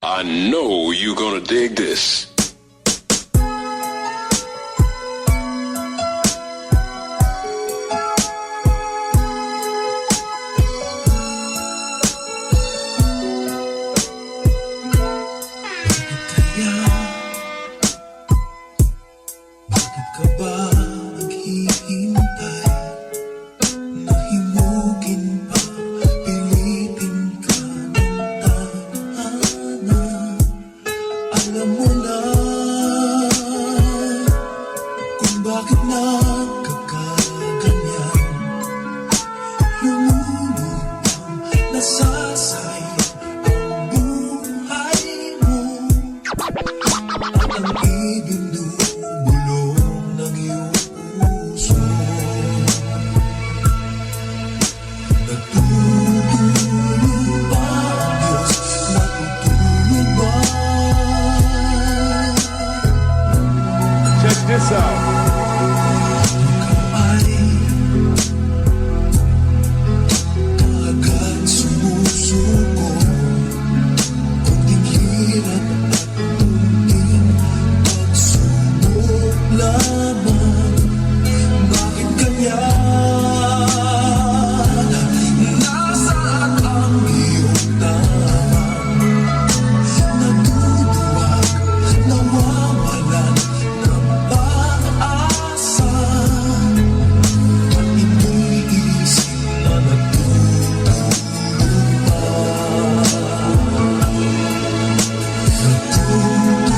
I know you're gonna dig this. Bakit ka ba naghihintay? Nahimugin pa, pilitin ka ng tadhana. Alam mo na kung bakit nagkakaganyan. Lumulutang nasasayang ang buhay mo. Ang ibinubulong ng iyong puso. Natutulog ba ang Diyos? Natutulog ba? Check this out. Ikaw ay kaagad sumusuko. Kunting hirap at kunting pagsubok lamang. Bakit ganyan? Nasaan ang iyong damang? Natutuwag, nawawalan ng pag-asa. At iniisip na natutulog pa. Natutulog ba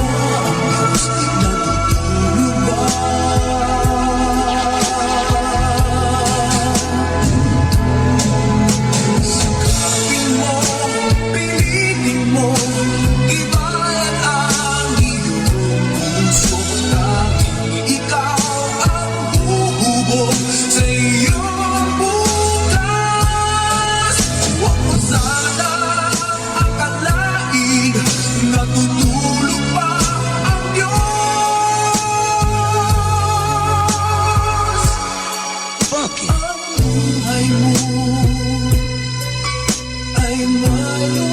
ang Diyos? Natutulog ba? Sikapin mo, pilitin mo, ibayan ang iyong puso. Tanging ikaw ang huhubog sa iyong bukas. Huwag mo sanang akalain natutulog pa ang Diyos. Bakit? Ang buhay mo ay mayroon